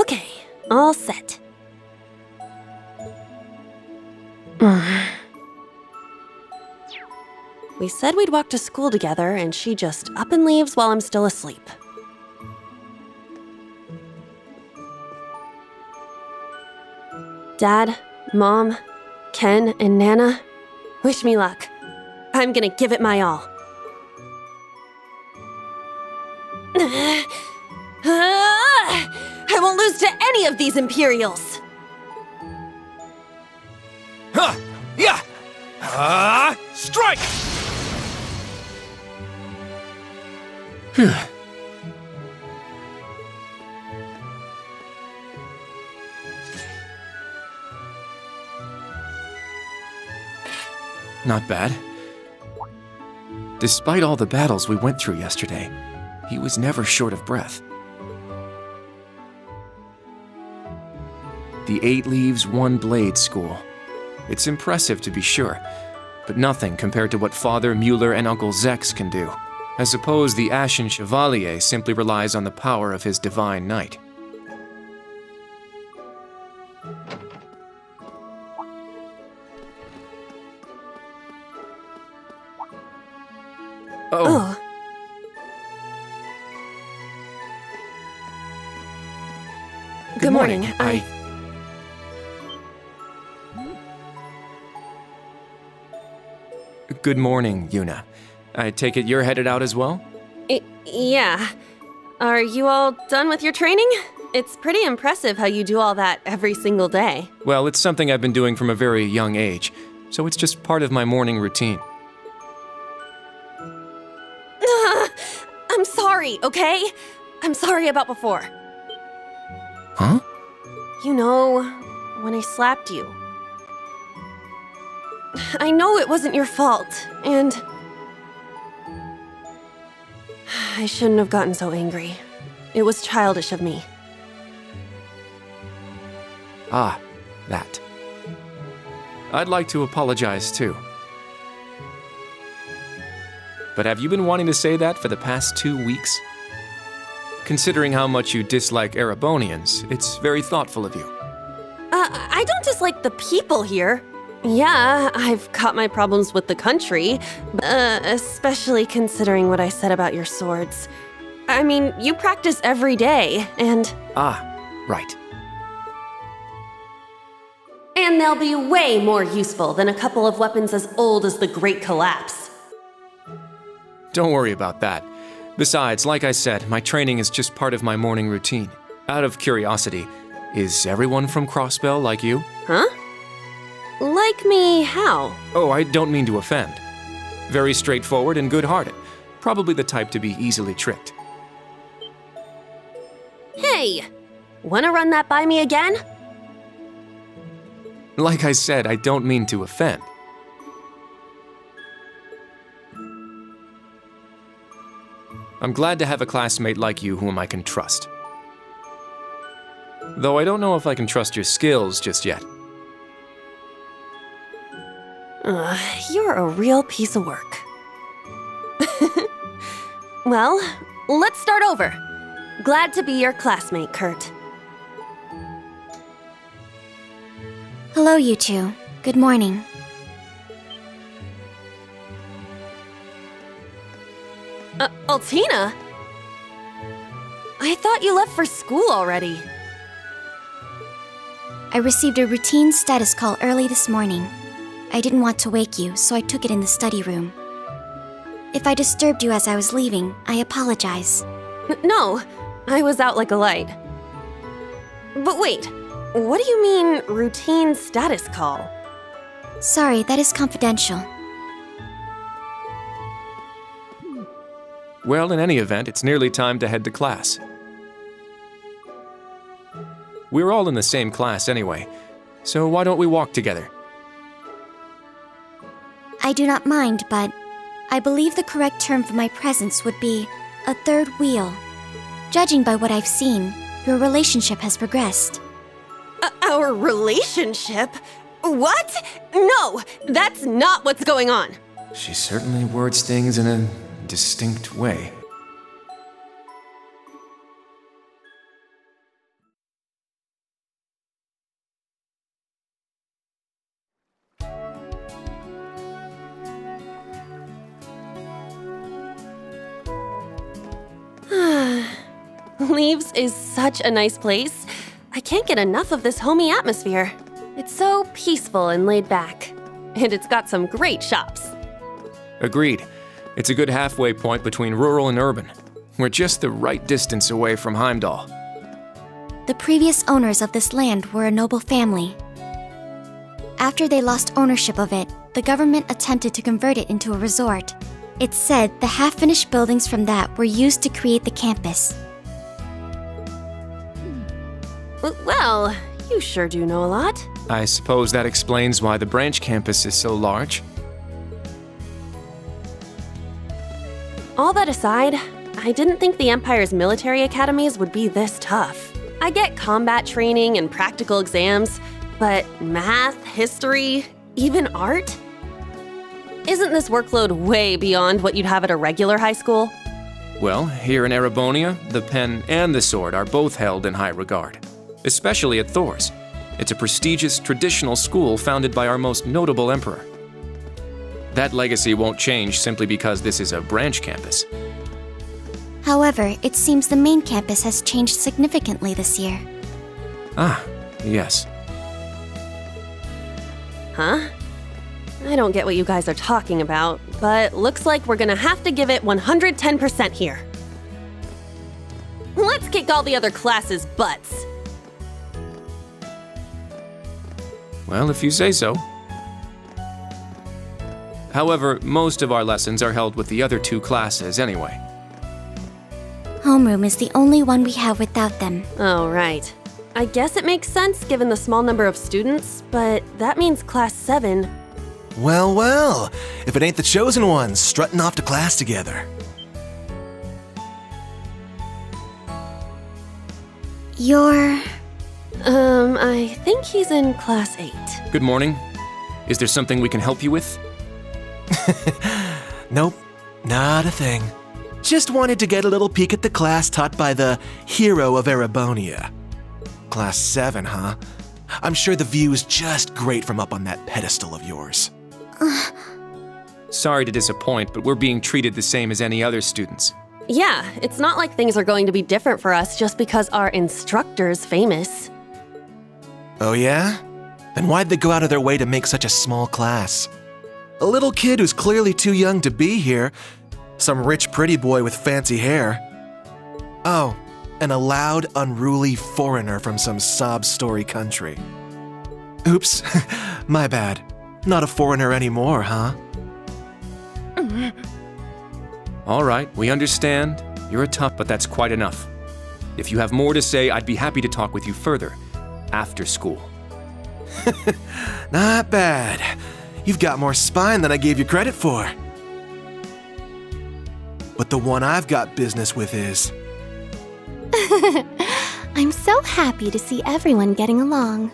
Okay, all set. We said we'd walk to school together, and she just up and leaves while I'm still asleep. Dad, Mom, Ken, and Nana, wish me luck. I'm gonna give it my all. I won't lose to any of these Imperials! Strike! Not bad. Despite all the battles we went through yesterday, he was never short of breath. The 8 Leaves, 1 Blade school. It's impressive to be sure, but nothing compared to what Father Mueller and Uncle Zex can do. I suppose the Ashen Chevalier simply relies on the power of his divine knight. Oh. Good morning. Good morning, Yuna. I take it you're headed out as well? Yeah. Are you all done with your training? It's pretty impressive how you do all that every single day. Well, it's something I've been doing from a very young age, so it's just part of my morning routine. I'm sorry, okay? I'm sorry about before. Huh? You know, when I slapped you. I know it wasn't your fault, and I shouldn't have gotten so angry. It was childish of me. Ah, that. I'd like to apologize too. But have you been wanting to say that for the past 2 weeks? Considering how much you dislike Erebonians, it's very thoughtful of you. I don't dislike the people here. Yeah, I've got my problems with the country, especially considering what I said about your swords. I mean, you practice every day, and... Ah, right. And they'll be way more useful than a couple of weapons as old as the Great Collapse. Don't worry about that. Besides, like I said, my training is just part of my morning routine. Out of curiosity, is everyone from Crossbell like you? Huh? Like me how? Oh, I don't mean to offend. Very straightforward and good-hearted. Probably the type to be easily tricked. Hey! Wanna run that by me again? Like I said, I don't mean to offend. I'm glad to have a classmate like you whom I can trust. Though I don't know if I can trust your skills just yet. You're a real piece of work. Well, let's start over. Glad to be your classmate, Kurt. Hello, you two. Good morning. Altina? I thought you left for school already. I received a routine status call early this morning. I didn't want to wake you, so I took it in the study room. If I disturbed you as I was leaving, I apologize. No, I was out like a light. But wait, what do you mean, routine status call? Sorry, that is confidential. Well, in any event, it's nearly time to head to class. We're all in the same class anyway, so why don't we walk together? I do not mind, but I believe the correct term for my presence would be a third wheel. Judging by what I've seen, your relationship has progressed. Our relationship? What? No, that's not what's going on. She certainly words things in a distinct way. Leaves is such a nice place. I can't get enough of this homey atmosphere. It's so peaceful and laid back. And it's got some great shops. Agreed. It's a good halfway point between rural and urban. We're just the right distance away from Heimdall. The previous owners of this land were a noble family. After they lost ownership of it, the government attempted to convert it into a resort. It's said the half-finished buildings from that were used to create the campus. Well, you sure do know a lot. I suppose that explains why the branch campus is so large. All that aside, I didn't think the Empire's military academies would be this tough. I get combat training and practical exams, but math, history, even art? Isn't this workload way beyond what you'd have at a regular high school? Well, here in Erebonia, the pen and the sword are both held in high regard. Especially at Thor's. It's a prestigious traditional school founded by our most notable emperor. That legacy won't change simply because this is a branch campus. However, it seems the main campus has changed significantly this year. Ah, yes. Huh? I don't get what you guys are talking about, but looks like we're gonna have to give it 110% here. Let's kick all the other classes' butts. Well, if you say so. However, most of our lessons are held with the other two classes anyway. Homeroom is the only one we have without them. Oh, right. I guess it makes sense given the small number of students, but that means Class 7. Well, well, if it ain't the chosen ones strutting off to class together. You're... I think he's in Class 8. Good morning. Is there something we can help you with? Nope, not a thing. Just wanted to get a little peek at the class taught by the hero of Erebonia. Class 7, huh? I'm sure the view is just great from up on that pedestal of yours. Sorry to disappoint, but we're being treated the same as any other students. Yeah, it's not like things are going to be different for us just because our instructor's famous. Oh yeah? Then why'd they go out of their way to make such a small class? A little kid who's clearly too young to be here. Some rich pretty boy with fancy hair. Oh, and a loud, unruly foreigner from some sob-story country. Oops, my bad. Not a foreigner anymore, huh? All right, we understand. You're a tough, but that's quite enough. If you have more to say, I'd be happy to talk with you further. After school. Not bad. You've got more spine than I gave you credit for. but the one I've got business with is... I'm so happy to see everyone getting along.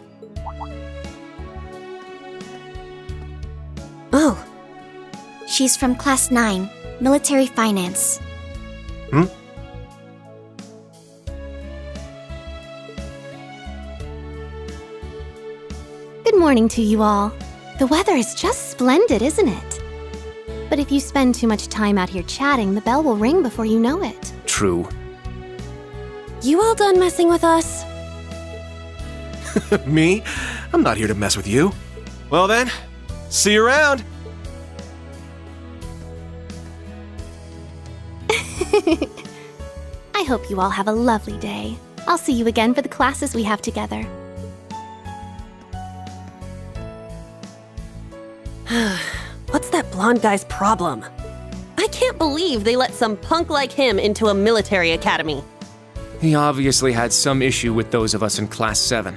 Oh, She's from Class 9, Military Finance. Hmm? Good morning to you all. The weather is just splendid, isn't it? But if you spend too much time out here chatting, the bell will ring before you know it. True. you all done messing with us? Me? I'm not here to mess with you. Well then, see you around. I hope you all have a lovely day. I'll see you again for the classes we have together. What's that blonde guy's problem? I can't believe they let some punk like him into a military academy. He obviously had some issue with those of us in Class 7.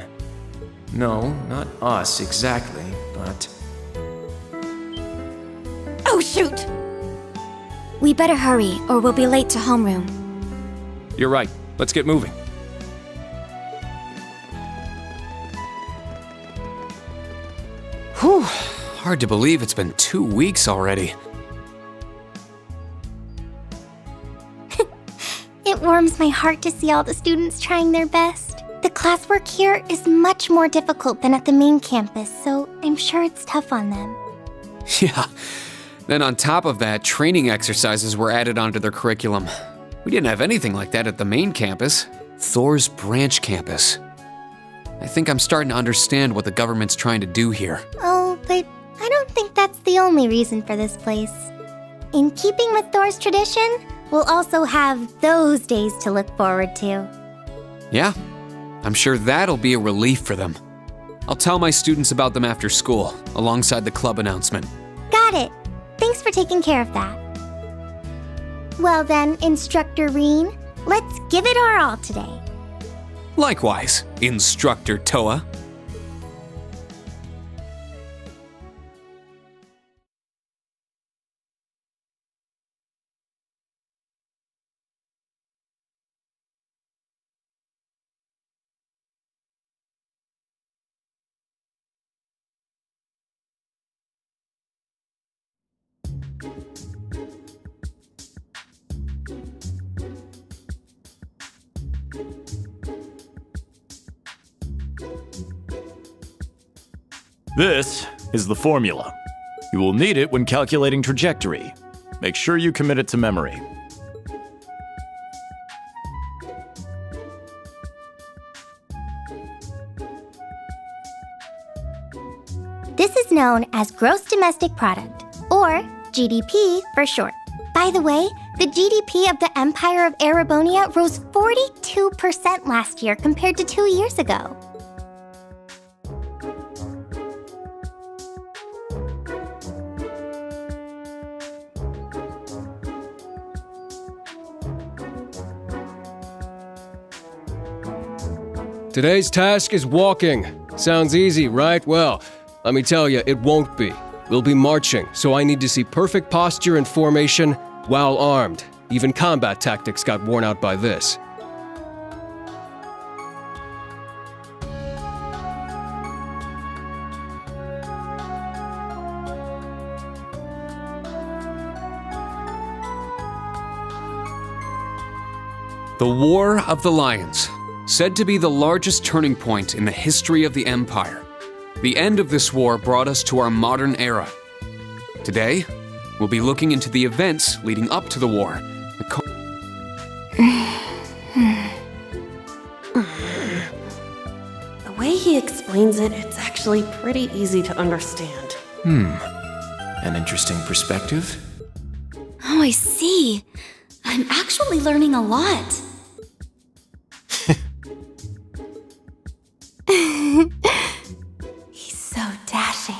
No, not us exactly, but... Oh, shoot! We better hurry, or we'll be late to homeroom. You're right. Let's get moving. Whew. Hard to believe it's been 2 weeks already. It warms my heart to see all the students trying their best. The classwork here is much more difficult than at the main campus, so I'm sure it's tough on them. Yeah. Then on top of that, training exercises were added onto their curriculum. We didn't have anything like that at the main campus, Thor's branch campus. I think I'm starting to understand what the government's trying to do here. Oh, but I don't think that's the only reason for this place. In keeping with Thor's tradition, we'll also have those days to look forward to. Yeah, I'm sure that'll be a relief for them. I'll tell my students about them after school, alongside the club announcement. Got it. Thanks for taking care of that. Well then, Instructor Reen, let's give it our all today. Likewise, Instructor Toa. This is the formula. You will need it when calculating trajectory. Make sure you commit it to memory. This is known as Gross Domestic Product, or GDP for short. By the way, the GDP of the Empire of Erebonia rose 42% last year compared to 2 years ago. Today's task is walking. Sounds easy, right? Well, let me tell you, it won't be. We'll be marching, so I need to see perfect posture and formation while armed. Even combat tactics got worn out by this. The War of the Lions, said to be the largest turning point in the history of the Empire. The end of this war brought us to our modern era. Today, we'll be looking into the events leading up to the war. The way he explains it, it's actually pretty easy to understand. An interesting perspective. Oh, I see. I'm actually learning a lot. He's so dashing.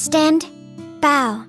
Stand, bow.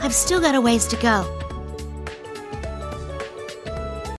I've still got a ways to go.